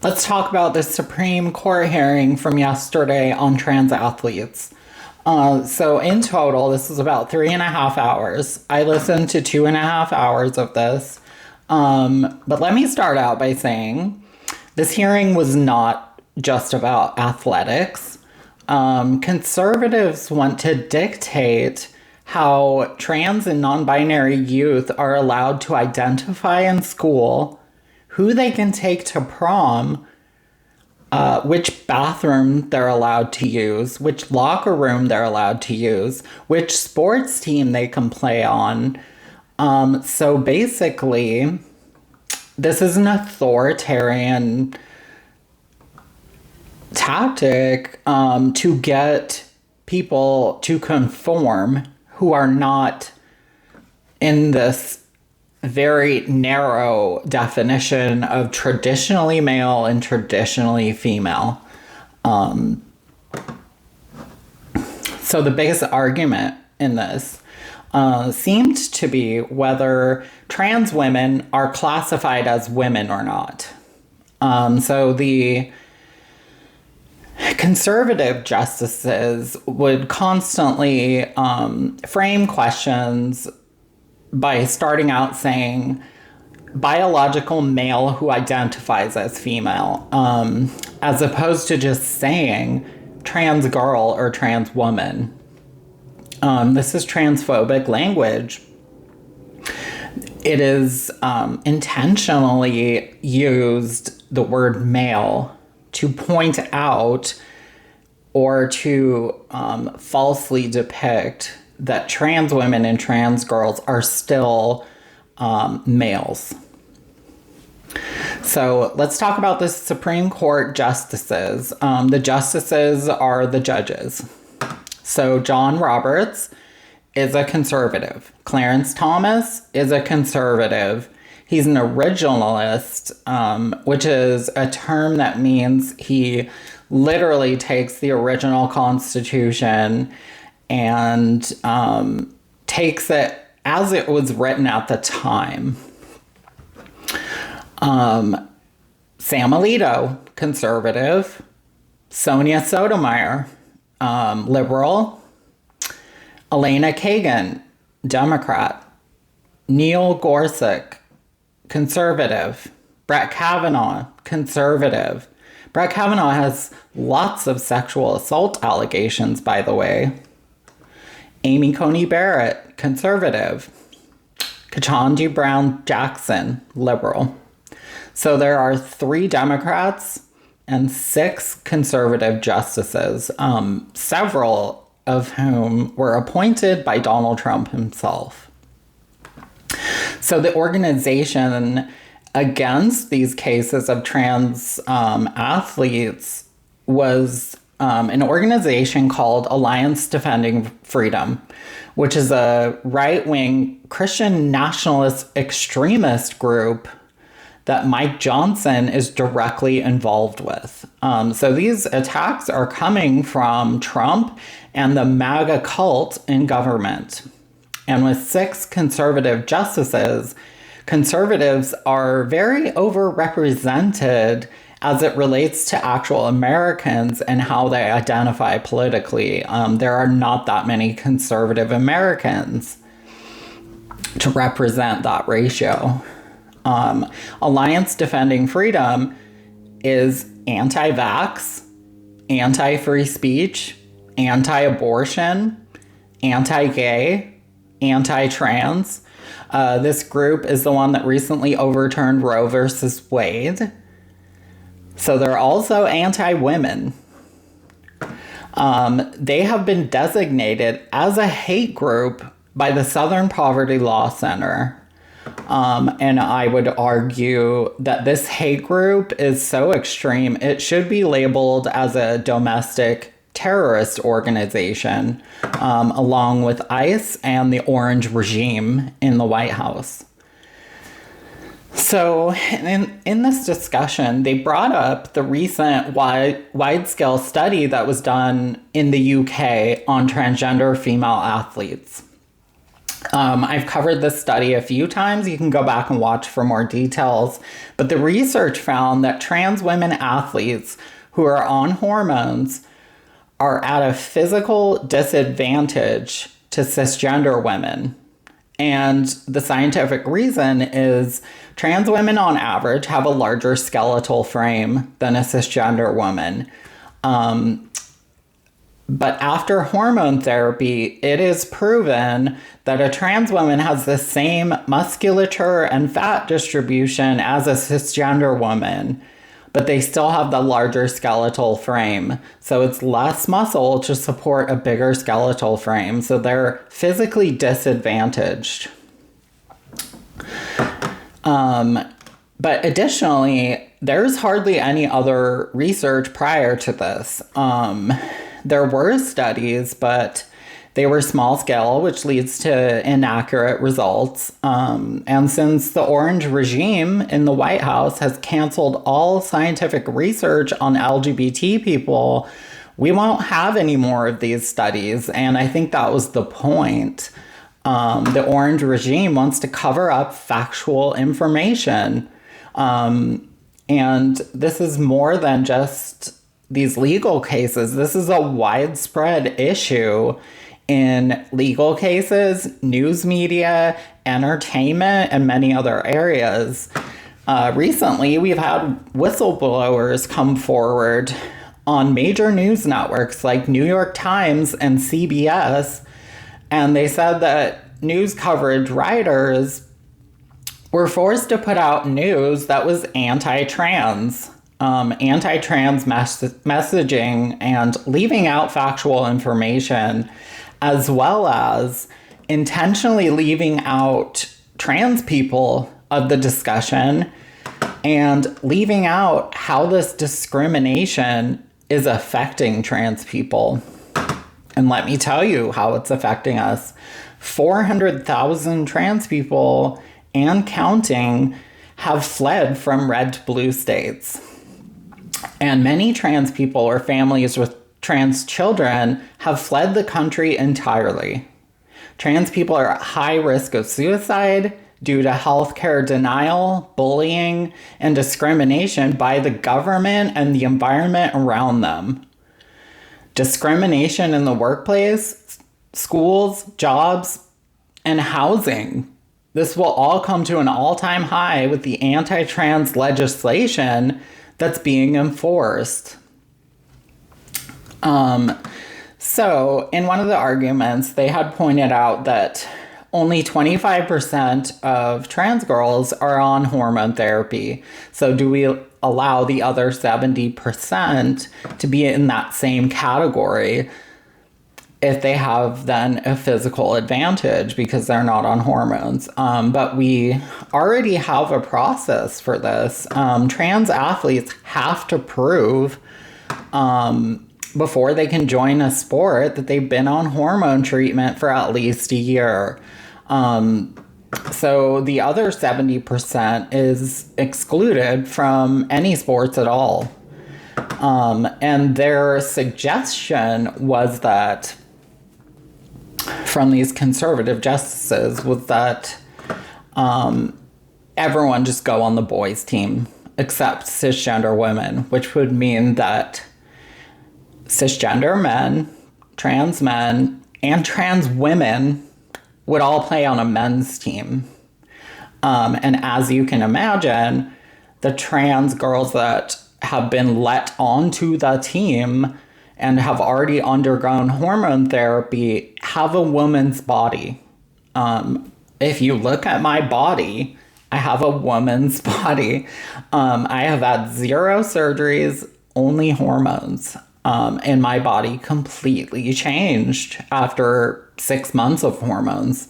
Let's talk about the Supreme Court hearing from yesterday on trans athletes. So in total, this was about 3.5 hours. I listened to 2.5 hours of this. But let me start out by saying this hearing was not just about athletics. Conservatives want to dictate how trans and non-binary youth are allowed to identify in school, who they can take to prom, which bathroom they're allowed to use, which locker room they're allowed to use, which sports team they can play on. So basically, this is an authoritarian tactic to get people to conform who are not in this very narrow definition of traditionally male and traditionally female. So the biggest argument in this seemed to be whether trans women are classified as women or not. So the conservative justices would constantly frame questions by starting out saying biological male who identifies as female, as opposed to just saying trans girl or trans woman. This is transphobic language. It is intentionally used the word male to point out or to falsely depict that trans women and trans girls are still males. So let's talk about the Supreme Court justices. The justices are the judges. So John Roberts is a conservative. Clarence Thomas is a conservative. He's an originalist, which is a term that means he literally takes the original Constitution and takes it as it was written at the time. Sam Alito, conservative. Sonia Sotomayor, liberal. Elena Kagan, Democrat. Neil Gorsuch, conservative. Brett Kavanaugh, conservative. Brett Kavanaugh has lots of sexual assault allegations, by the way. Amy Coney Barrett, conservative. Ketanji Brown Jackson, liberal. So there are 3 Democrats and 6 conservative justices, several of whom were appointed by Donald Trump himself. So the organization against these cases of trans athletes was an organization called Alliance Defending Freedom, which is a right-wing Christian nationalist extremist group that Mike Johnson is directly involved with. So these attacks are coming from Trump and the MAGA cult in government. And with 6 conservative justices, conservatives are very overrepresented as it relates to actual Americans and how they identify politically. There are not that many conservative Americans to represent that ratio. Alliance Defending Freedom is anti-vax, anti-free speech, anti-abortion, anti-gay, anti-trans. This group is the one that recently overturned Roe versus Wade. So they're also anti-women. They have been designated as a hate group by the Southern Poverty Law Center. And I would argue that this hate group is so extreme, it should be labeled as a domestic terrorist organization, along with ICE and the Orange regime in the White House. So in this discussion, they brought up the recent wide-scale study that was done in the UK on transgender female athletes. I've covered this study a few times. You can go back and watch for more details. But the research found that trans women athletes who are on hormones are at a physical disadvantage to cisgender women. And the scientific reason is trans women on average have a larger skeletal frame than a cisgender woman. But after hormone therapy, it is proven that a trans woman has the same musculature and fat distribution as a cisgender woman, but they still have the larger skeletal frame. So it's less muscle to support a bigger skeletal frame. So they're physically disadvantaged. But additionally, there's hardly any other research prior to this. There were studies, but they were small scale, which leads to inaccurate results. And since the orange regime in the White House has canceled all scientific research on LGBT people, we won't have any more of these studies. And I think that was the point. The orange regime wants to cover up factual information. And this is more than just these legal cases. This is a widespread issue in legal cases, news media, entertainment, and many other areas. Recently, we've had whistleblowers come forward on major news networks like New York Times and CBS, and they said that news coverage writers were forced to put out news that was anti-trans. Anti-trans messaging and leaving out factual information, as well as intentionally leaving out trans people of the discussion and leaving out how this discrimination is affecting trans people. And let me tell you how it's affecting us. 400,000 trans people and counting have fled from red to blue states. And many trans people or families with trans children have fled the country entirely. Trans people are at high risk of suicide due to healthcare denial, bullying, and discrimination by the government and the environment around them. Discrimination in the workplace, schools, jobs, and housing. This will all come to an all-time high with the anti-trans legislation that's being enforced. So in one of the arguments, they had pointed out that only 25% of trans girls are on hormone therapy. So do we allow the other 70% to be in that same category if they have then a physical advantage because they're not on hormones? But we already have a process for this. Trans athletes have to prove before they can join a sport that they've been on hormone treatment for at least a year. So the other 70% is excluded from any sports at all. And their suggestion was that, from these conservative justices, was that everyone just go on the boys' team except cisgender women, which would mean that cisgender men, and trans women would all play on a men's team. And as you can imagine, the trans girls that have been let onto the team and have already undergone hormone therapy have a woman's body. If you look at my body, I have a woman's body. I have had 0 surgeries, only hormones. And my body completely changed after 6 months of hormones.